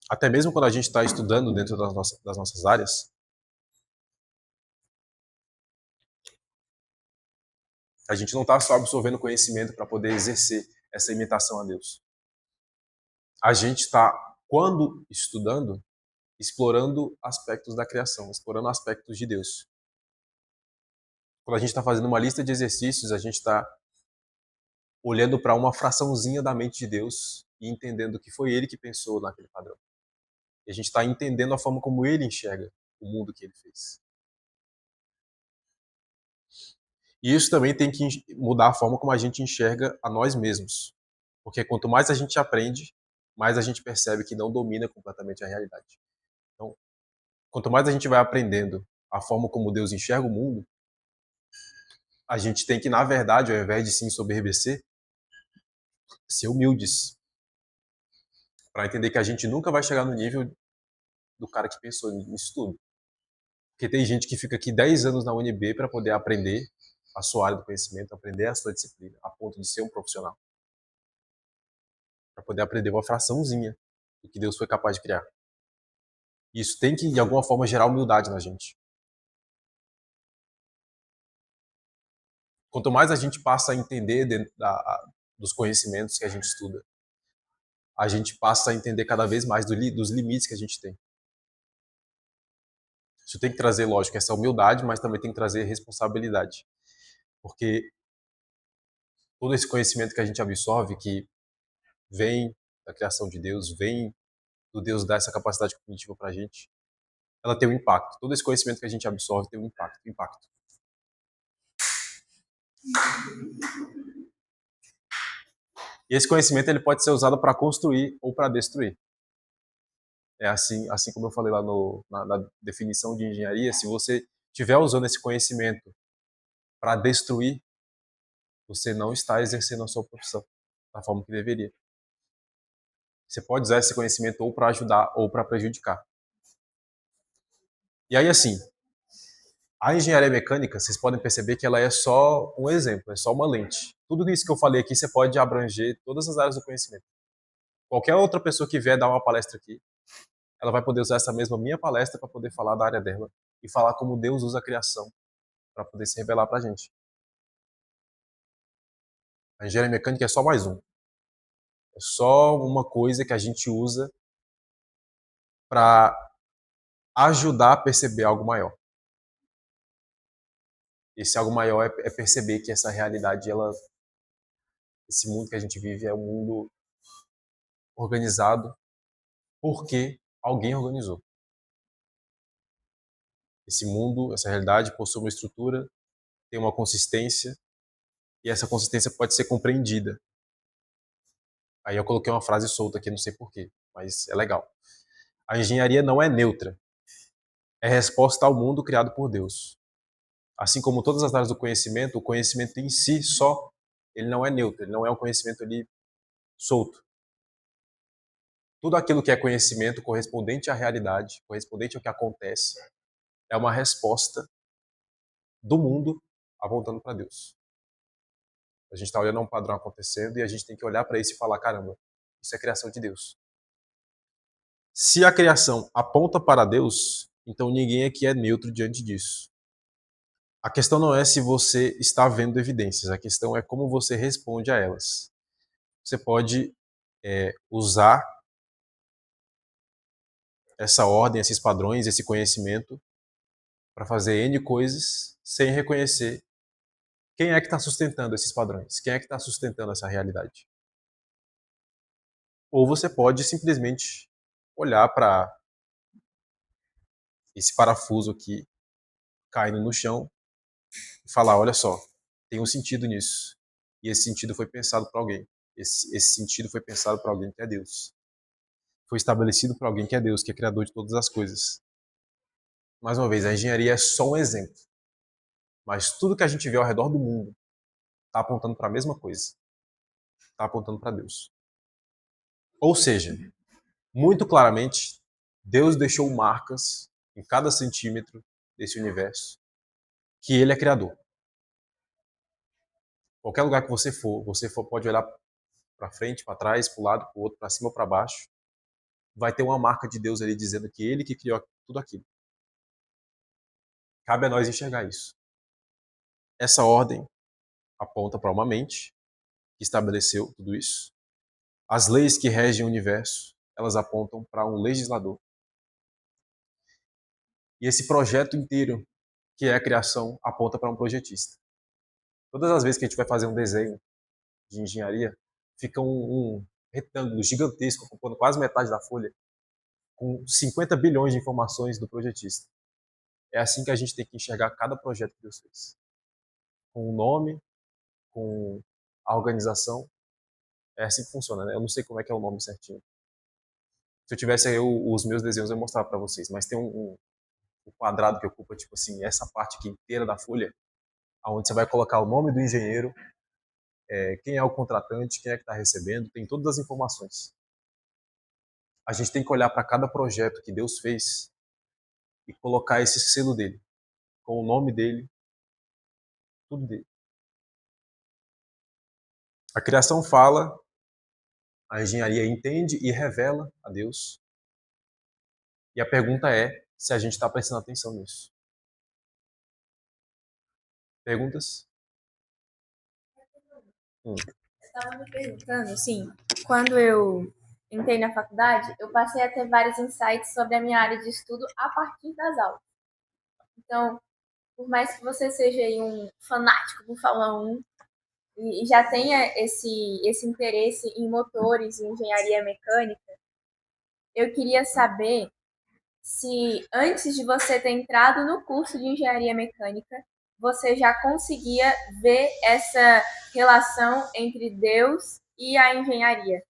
Speaker 2: até mesmo quando a gente está estudando dentro das nossas áreas, a gente não está só absorvendo conhecimento para poder exercer essa imitação a Deus. A gente está, quando estudando, explorando aspectos da criação, explorando aspectos de Deus. Quando a gente está fazendo uma lista de exercícios, a gente está olhando para uma fraçãozinha da mente de Deus e entendendo que foi Ele que pensou naquele padrão. E a gente está entendendo a forma como Ele enxerga o mundo que Ele fez. E isso também tem que mudar a forma como a gente enxerga a nós mesmos. Porque quanto mais a gente aprende, mais a gente percebe que não domina completamente a realidade. Então, quanto mais a gente vai aprendendo a forma como Deus enxerga o mundo, a gente tem que, na verdade, ao invés de se ensoberbecer, ser humildes. Para entender que a gente nunca vai chegar no nível do cara que pensou nisso tudo. Porque tem gente que fica aqui 10 anos na UNB para poder aprender a sua área do conhecimento, aprender a sua disciplina, a ponto de ser um profissional. Para poder aprender uma fraçãozinha do que Deus foi capaz de criar. Isso tem que, de alguma forma, gerar humildade na gente. Quanto mais a gente passa a entender dentro dos conhecimentos que a gente estuda, a gente passa a entender cada vez mais dos limites que a gente tem. Isso tem que trazer, lógico, essa humildade, mas também tem que trazer responsabilidade. Porque todo esse conhecimento que a gente absorve, que vem da criação de Deus, vem do Deus dar essa capacidade cognitiva para a gente, ela tem um impacto. Todo esse conhecimento que a gente absorve tem um impacto. E esse conhecimento ele pode ser usado para construir ou para destruir. É assim como eu falei lá na definição de engenharia, se você estiver usando esse conhecimento para destruir, você não está exercendo a sua profissão da forma que deveria. Você pode usar esse conhecimento ou para ajudar ou para prejudicar. E aí, assim, a engenharia mecânica, vocês podem perceber que ela é só um exemplo, é só uma lente. Tudo isso que eu falei aqui, você pode abranger todas as áreas do conhecimento. Qualquer outra pessoa que vier dar uma palestra aqui, ela vai poder usar essa mesma minha palestra para poder falar da área dela e falar como Deus usa a criação para poder se revelar para a gente. A engenharia mecânica é só mais um. É só uma coisa que a gente usa para ajudar a perceber algo maior. Esse algo maior é perceber que essa realidade, esse mundo que a gente vive é um mundo organizado porque alguém organizou. Esse mundo, essa realidade possui uma estrutura, tem uma consistência e essa consistência pode ser compreendida. Aí eu coloquei uma frase solta aqui, não sei porquê, mas é legal. A engenharia não é neutra. É resposta ao mundo criado por Deus. Assim como todas as áreas do conhecimento, o conhecimento em si só, ele não é neutro, ele não é um conhecimento ali solto. Tudo aquilo que é conhecimento correspondente à realidade, correspondente ao que acontece, é uma resposta do mundo apontando para Deus. A gente está olhando um padrão acontecendo e a gente tem que olhar para isso e falar, caramba, isso é criação de Deus. Se a criação aponta para Deus, então ninguém aqui é neutro diante disso. A questão não é se você está vendo evidências, a questão é como você responde a elas. Você pode usar essa ordem, esses padrões, esse conhecimento para fazer N coisas sem reconhecer quem é que está sustentando esses padrões, quem é que está sustentando essa realidade. Ou você pode simplesmente olhar para esse parafuso aqui caindo no chão e falar, olha só, tem um sentido nisso. E esse sentido foi pensado para alguém. Esse sentido foi pensado para alguém que é Deus. Foi estabelecido para alguém que é Deus, que é criador de todas as coisas. Mais uma vez, a engenharia é só um exemplo. Mas tudo que a gente vê ao redor do mundo está apontando para a mesma coisa. Está apontando para Deus. Ou seja, muito claramente, Deus deixou marcas em cada centímetro desse universo que Ele é criador. Qualquer lugar que você for pode olhar para frente, para trás, para o lado, para o outro, para cima ou para baixo, vai ter uma marca de Deus ali dizendo que Ele que criou tudo aquilo. Cabe a nós enxergar isso. Essa ordem aponta para uma mente que estabeleceu tudo isso. As leis que regem o universo, elas apontam para um legislador. E esse projeto inteiro, que é a criação, aponta para um projetista. Todas as vezes que a gente vai fazer um desenho de engenharia, fica um retângulo gigantesco, ocupando quase metade da folha, com 50 bilhões de informações do projetista. É assim que a gente tem que enxergar cada projeto que Deus fez. Com o nome, com a organização. É assim que funciona, né? Eu não sei como é que é o nome certinho. Se eu tivesse aí os meus desenhos, eu ia mostrar para vocês. Mas tem um quadrado que ocupa, tipo assim, essa parte aqui inteira da folha, onde você vai colocar o nome do engenheiro, quem é o contratante, quem é que está recebendo, tem todas as informações. A gente tem que olhar para cada projeto que Deus fez e colocar esse selo dele, com o nome dele, tudo dele. A criação fala, a engenharia entende e revela a Deus. E a pergunta é se a gente está prestando atenção nisso. Perguntas?
Speaker 1: Estava me perguntando, assim, quando eu entrei na faculdade, eu passei a ter vários insights sobre a minha área de estudo a partir das aulas. Então, por mais que você seja aí um fanático do Fórmula 1 e já tenha esse interesse em motores e engenharia mecânica, eu queria saber se antes de você ter entrado no curso de engenharia mecânica, você já conseguia ver essa relação entre Deus e a engenharia,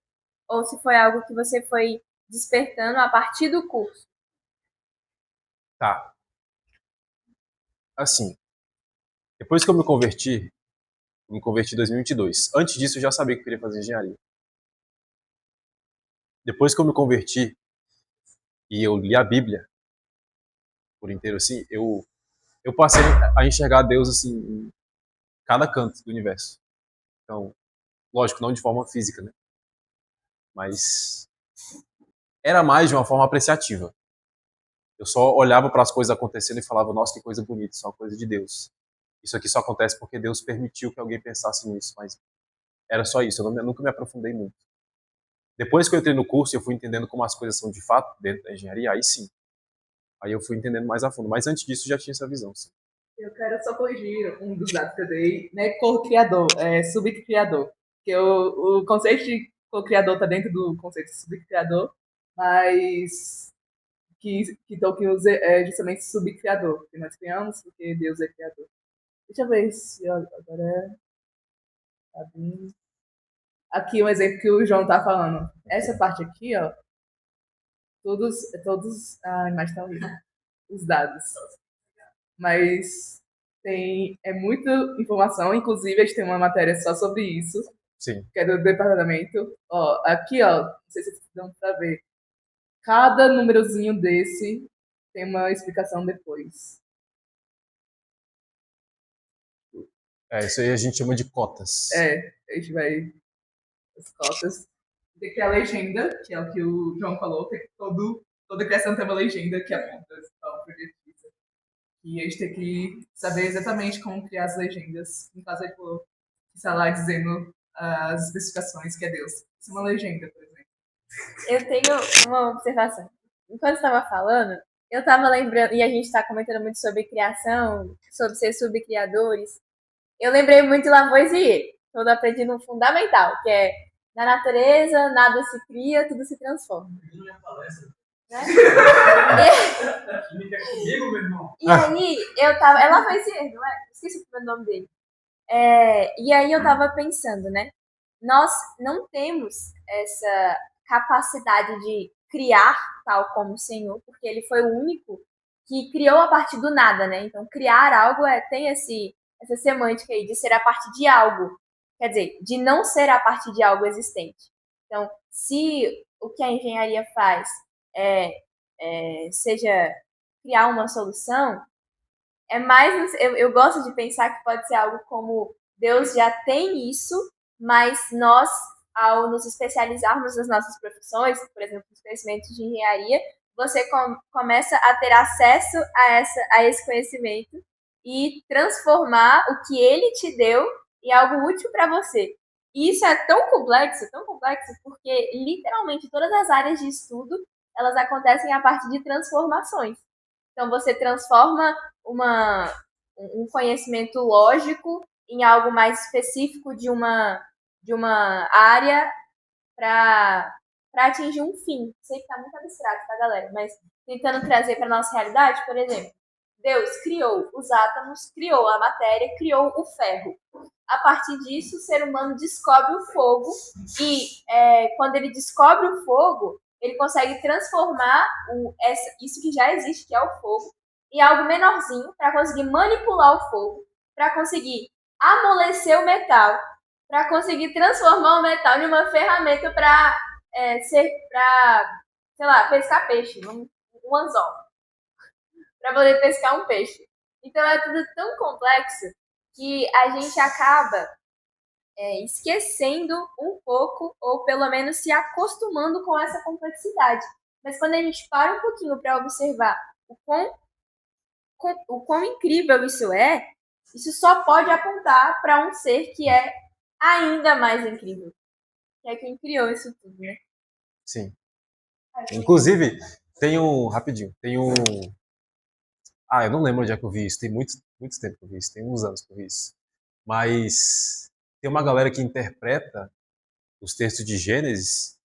Speaker 1: ou se foi algo que você foi despertando a partir do curso.
Speaker 2: Tá. Assim, depois que eu me converti em 2022. Antes disso, eu já sabia que eu queria fazer engenharia. Depois que eu me converti e eu li a Bíblia por inteiro, assim, eu passei a enxergar Deus, assim, em cada canto do universo. Então, lógico, não de forma física, né? Mas era mais de uma forma apreciativa. Eu só olhava para as coisas acontecendo e falava, nossa, que coisa bonita, isso é uma coisa de Deus. Isso aqui só acontece porque Deus permitiu que alguém pensasse nisso, mas era só isso, nunca me aprofundei muito. Depois que eu entrei no curso e eu fui entendendo como as coisas são de fato dentro da engenharia, aí sim. Aí eu fui entendendo mais a fundo. Mas antes disso já tinha essa visão, sim.
Speaker 3: Eu quero só corrigir um dos dados que eu dei, não é co-criador, é subcriador. Porque o conceito de co-criador está dentro do conceito de subcriador, mas que Tolkien usa é justamente subcriador, que nós criamos porque Deus é criador. Deixa eu ver se agora tá bem. Aqui um exemplo que o João tá falando. Essa parte aqui, ó, a imagem tá horrível, os dados. Mas é muita informação, inclusive a gente tem uma matéria só sobre isso,
Speaker 2: Sim.
Speaker 3: que é do departamento. Ó, aqui, ó, não sei se vocês dão pra ver. Cada númerozinho desse tem uma explicação depois.
Speaker 2: Isso aí a gente chama de cotas.
Speaker 3: A gente vai as cotas. Tem que ter a legenda, que é o que o João falou, tem que toda criação tem uma legenda que aponta ao projetista. E a gente tem que saber exatamente como criar as legendas. No caso, ele falou que está lá dizendo as especificações, que é Deus. Isso é uma legenda, por exemplo.
Speaker 4: Eu tenho uma observação. Enquanto estava falando, eu estava lembrando, e a gente está comentando muito sobre criação, sobre ser subcriadores. Eu lembrei muito de Lavoisier, quando eu aprendi no fundamental, que é na natureza, nada se cria, tudo se transforma. Né? E aí, eu tava. É Lavoisier, não é? Esqueci o primeiro nome dele. E aí eu tava pensando, né? Nós não temos essa capacidade de criar tal como o Senhor, porque ele foi o único que criou a partir do nada, né? Então, criar algo tem essa semântica aí de ser a partir de algo. Quer dizer, de não ser a partir de algo existente. Então, se o que a engenharia faz seja criar uma solução, eu gosto de pensar que pode ser algo como Deus já tem isso, mas nós, ao nos especializarmos nas nossas profissões, por exemplo, nos conhecimentos de engenharia, você começa a ter acesso a esse conhecimento e transformar o que ele te deu em algo útil para você. E isso é tão complexo, porque literalmente todas as áreas de estudo, elas acontecem a partir de transformações. Então, você transforma um conhecimento lógico em algo mais específico de uma área para atingir um fim. Sei que está muito abstrato, tá, galera? Mas tentando trazer para a nossa realidade, por exemplo, Deus criou os átomos, criou a matéria, criou o ferro. A partir disso, o ser humano descobre o fogo e quando ele descobre o fogo, ele consegue transformar isso que já existe, que é o fogo, em algo menorzinho para conseguir manipular o fogo, para conseguir amolecer o metal, para conseguir transformar o metal em uma ferramenta para sei lá, pescar peixe, um anzol, para poder pescar um peixe. Então é tudo tão complexo que a gente acaba esquecendo um pouco, ou pelo menos se acostumando com essa complexidade. Mas quando a gente para um pouquinho para observar o quão incrível isso só pode apontar para um ser que é ainda mais incrível, que é quem criou isso tudo, né?
Speaker 2: Sim. Inclusive, rapidinho, eu não lembro onde é que eu vi isso, tem muito tempo que eu vi isso, tem uns anos que eu vi isso. Mas tem uma galera que interpreta os textos de Gênesis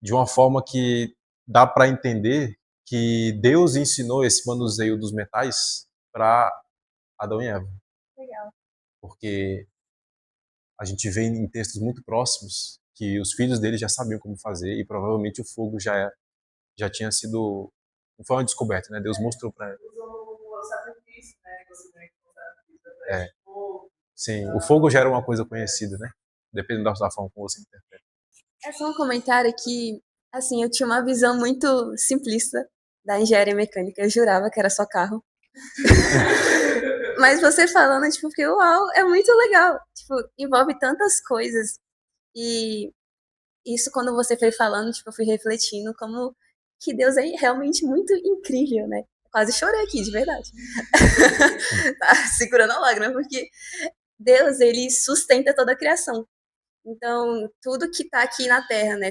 Speaker 2: de uma forma que dá para entender que Deus ensinou esse manuseio dos metais para Adão e Eva.
Speaker 4: Legal.
Speaker 2: Porque a gente vê em textos muito próximos que os filhos dele já sabiam como fazer e provavelmente o fogo já tinha sido... Não foi uma descoberta, né? Deus mostrou para ela.
Speaker 3: O sacrifício, né? Você tem que usar fogo.
Speaker 2: Sim, o fogo já era uma coisa conhecida, né? Dependendo da forma como você interpreta.
Speaker 1: É só um comentário que, assim, eu tinha uma visão muito simplista da engenharia mecânica. Eu jurava que era só carro. Mas você falando, tipo, que uau, é muito legal. Tipo, envolve tantas coisas. E isso, quando você foi falando, tipo, eu fui refletindo como que Deus é realmente muito incrível, né? Quase chorei aqui, de verdade. Tá segurando a lágrima, porque Deus, ele sustenta toda a criação. Então, tudo que está aqui na Terra, né?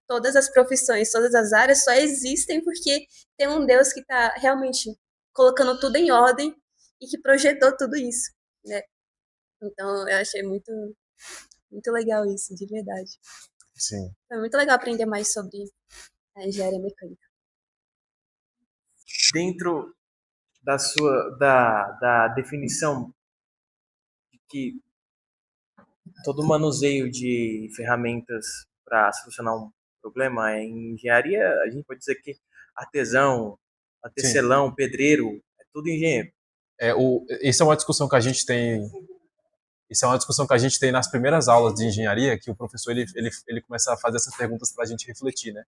Speaker 1: Todas as profissões, todas as áreas só existem porque tem um Deus que está realmente colocando tudo em ordem e que projetou tudo isso, né? Então, eu achei muito, muito legal isso, de verdade.
Speaker 2: Sim.
Speaker 1: Foi muito legal aprender mais sobre a engenharia mecânica.
Speaker 5: Dentro da definição de que todo manuseio de ferramentas para solucionar um problema em engenharia, a gente pode dizer que artesão, tecelão, pedreiro, é tudo engenheiro.
Speaker 2: Isso é uma discussão que a gente tem. Isso é uma discussão que a gente tem nas primeiras aulas de engenharia, que o professor ele começa a fazer essas perguntas para a gente refletir, né?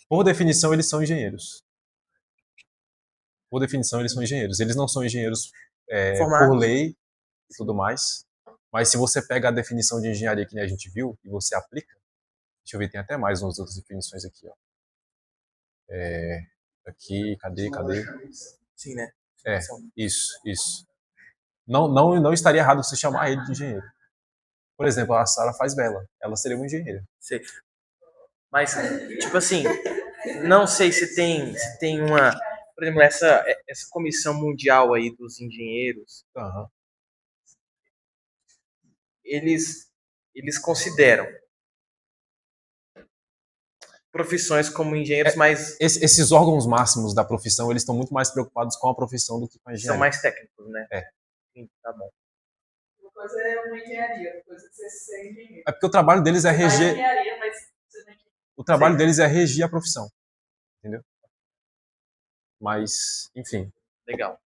Speaker 2: Por definição, eles são engenheiros. por definição, eles são engenheiros. Eles não são engenheiros
Speaker 5: Formados.
Speaker 2: por lei e tudo mais, mas se você pega a definição de engenharia que nem a gente viu e você aplica, deixa eu ver, tem até mais umas outras definições aqui, ó. Aqui, cadê?
Speaker 5: Sim, né?
Speaker 2: Isso. Não estaria errado você chamar ele de engenheiro. Por exemplo, a Sara faz vela, ela seria uma engenheira.
Speaker 5: Sei. Mas, tipo assim, não sei se tem uma... Por exemplo, essa comissão mundial aí dos engenheiros,
Speaker 2: Aham.
Speaker 5: eles consideram profissões como engenheiros, mas
Speaker 2: Esses órgãos máximos da profissão, eles estão muito mais preocupados com a profissão do que com a
Speaker 5: são
Speaker 2: engenharia.
Speaker 5: mais técnicos, né?
Speaker 2: É.
Speaker 5: Sim, tá bom.
Speaker 3: Uma coisa é uma engenharia, outra coisa é você ser engenheiro.
Speaker 2: É porque o trabalho deles é
Speaker 3: Você faz
Speaker 2: reger,
Speaker 3: engenharia, mas você tem que...
Speaker 2: o trabalho deles é regir a profissão, entendeu? Mas, enfim,
Speaker 5: Legal.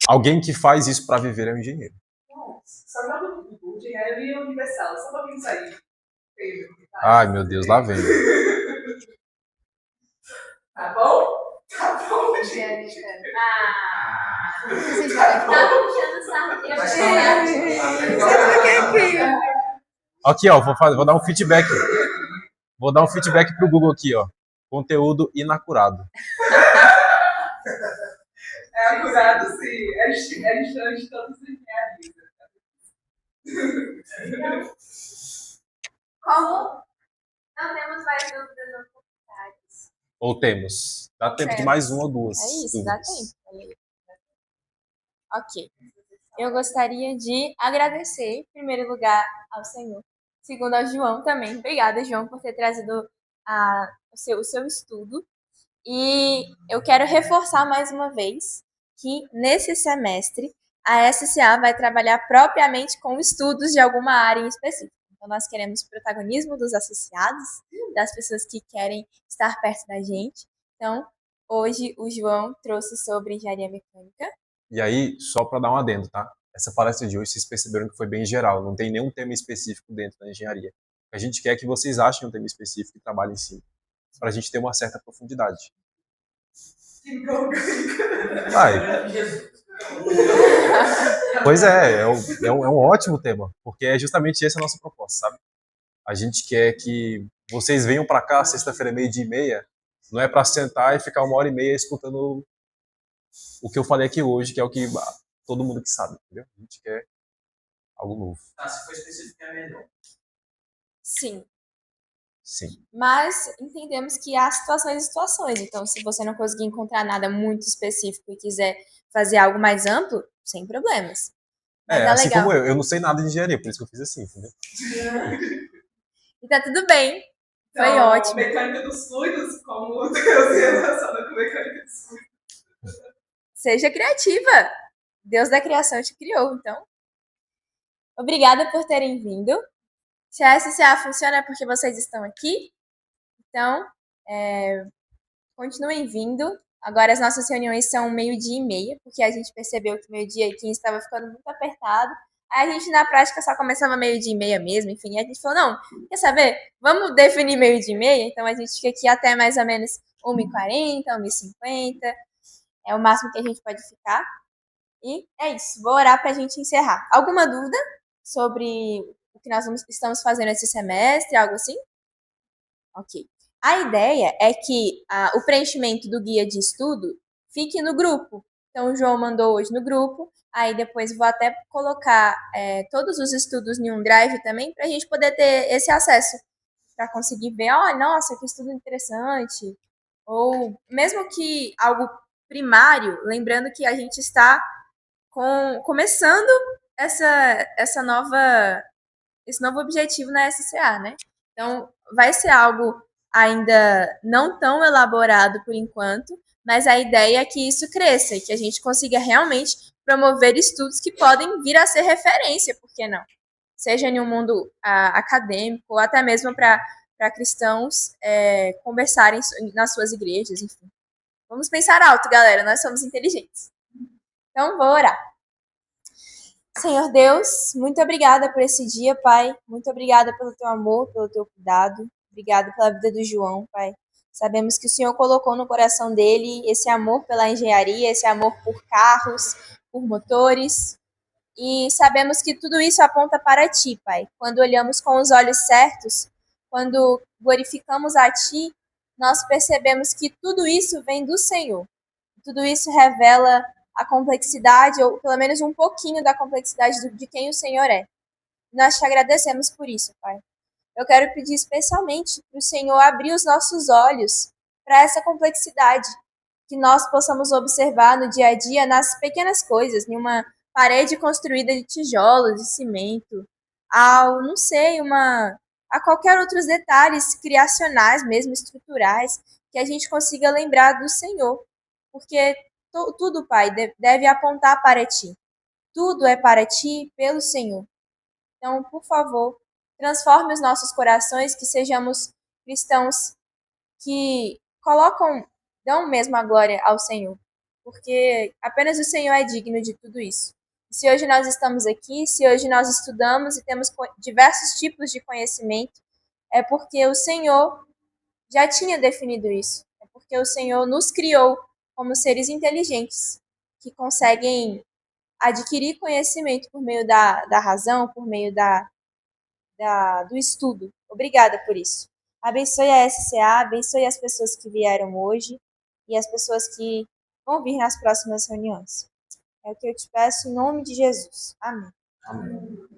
Speaker 2: alguém que faz isso para viver é um engenheiro.
Speaker 3: Não, só joga no Google, engenharia universal, só pra pensar aí.
Speaker 2: Ai, meu Deus, lá vem.
Speaker 3: Tá bom? Tá bom, gente.
Speaker 1: Vocês
Speaker 4: Tá
Speaker 1: viram
Speaker 4: puxando sardinha pra
Speaker 2: Aqui, ó, vou dar um feedback. Vou dar um feedback pro Google aqui, ó. Conteúdo inacurado.
Speaker 3: É acurado, sim. É estranho de todos os engenharias.
Speaker 4: Como não temos mais dúvidas nos comentários.
Speaker 2: Ou temos? Dá tempo de
Speaker 1: Certo.
Speaker 2: mais uma ou duas.
Speaker 1: É isso, dá
Speaker 2: dúvidas.
Speaker 1: tempo. Ok. Eu gostaria de agradecer, em primeiro lugar, ao Senhor. Segundo, ao João também. Obrigada, João, por ter trazido o seu estudo. E eu quero reforçar mais uma vez que, nesse semestre, a SCA vai trabalhar propriamente com estudos de alguma área em específico. Então, nós queremos protagonismo dos associados, das pessoas que querem estar perto da gente. Então, hoje o João trouxe sobre engenharia mecânica.
Speaker 2: E aí, só para dar um adendo, tá? Essa palestra de hoje, vocês perceberam que foi bem geral, não tem nenhum tema específico dentro da engenharia. A gente quer que vocês achem um tema específico e trabalhem em cima, para a gente ter uma certa profundidade. Vai. Pois é um ótimo tema, porque é justamente essa a nossa proposta, sabe? A gente quer que vocês venham para cá sexta-feira, 12:30, não é para sentar e ficar 1h30 escutando o que eu falei aqui hoje, que é o que todo mundo que sabe, entendeu? A gente quer algo novo.
Speaker 5: Se for específico, é melhor.
Speaker 1: Sim.
Speaker 2: Sim.
Speaker 1: Mas entendemos que há situações e situações. Então, se você não conseguir encontrar nada muito específico e quiser fazer algo mais amplo, sem problemas. Mas
Speaker 2: Assim
Speaker 1: legal.
Speaker 2: como eu não sei nada de engenharia, por isso que eu fiz assim, entendeu?
Speaker 1: E tá tudo bem. Foi
Speaker 3: Então,
Speaker 1: ótimo.
Speaker 3: Mecânica dos fluidos, como Deus ia relacionado com mecânica dos fluidos.
Speaker 1: Seja criativa. Deus da criação te criou, então. Obrigada por terem vindo. Se a SCA funciona é porque vocês estão aqui. Então, continuem vindo. Agora as nossas reuniões são 12:30, porque a gente percebeu que 12:15 estava ficando muito apertado. Aí a gente, na prática, só começava 12:30 mesmo, enfim. E a gente falou, não, quer saber? Vamos definir 12:30? Então a gente fica aqui até mais ou menos 1h40, 1h50. É o máximo que a gente pode ficar. E é isso. Vou orar pra gente encerrar. Alguma dúvida sobre o que nós estamos fazendo esse semestre? Algo assim? Ok. A ideia é que o preenchimento do guia de estudo fique no grupo. Então, o João mandou hoje no grupo. Aí depois vou até colocar todos os estudos em um drive também, para a gente poder ter esse acesso. Para conseguir ver, nossa, que estudo interessante. Ou mesmo que algo primário, lembrando que a gente está começando esse novo objetivo na SCA, né? Então, vai ser algo ainda não tão elaborado por enquanto, mas a ideia é que isso cresça e que a gente consiga realmente promover estudos que podem vir a ser referência, por que não? Seja em um mundo acadêmico ou até mesmo para cristãos conversarem nas suas igrejas, enfim. Vamos pensar alto, galera, nós somos inteligentes. Então, vou orar. Senhor Deus, muito obrigada por esse dia, Pai. Muito obrigada pelo teu amor, pelo teu cuidado. Obrigada pela vida do João, Pai.
Speaker 4: Sabemos que o Senhor colocou no coração dele esse amor pela engenharia, esse amor por carros, por motores. E sabemos que tudo isso aponta para Ti, Pai. Quando olhamos com os olhos certos, quando glorificamos a Ti, nós percebemos que tudo isso vem do Senhor. Tudo isso revela a complexidade, ou pelo menos um pouquinho da complexidade de quem o Senhor é. Nós te agradecemos por isso, Pai. Eu quero pedir especialmente para o Senhor abrir os nossos olhos para essa complexidade, que nós possamos observar no dia a dia, nas pequenas coisas, em uma parede construída de tijolos, de cimento, não sei, a qualquer outros detalhes criacionais, mesmo estruturais, que a gente consiga lembrar do Senhor, porque tudo, Pai, deve apontar para Ti. Tudo é para Ti, pelo Senhor. Então, por favor, transforme os nossos corações, que sejamos cristãos que dão mesmo a glória ao Senhor, porque apenas o Senhor é digno de tudo isso. E se hoje nós estamos aqui, se hoje nós estudamos e temos diversos tipos de conhecimento, é porque o Senhor já tinha definido isso. É porque o Senhor nos criou como seres inteligentes, que conseguem adquirir conhecimento por meio da razão, por meio do estudo. Obrigada por isso. Abençoe a SCA, abençoe as pessoas que vieram hoje e as pessoas que vão vir nas próximas reuniões. É o que eu te peço em nome de Jesus. Amém.
Speaker 2: Amém.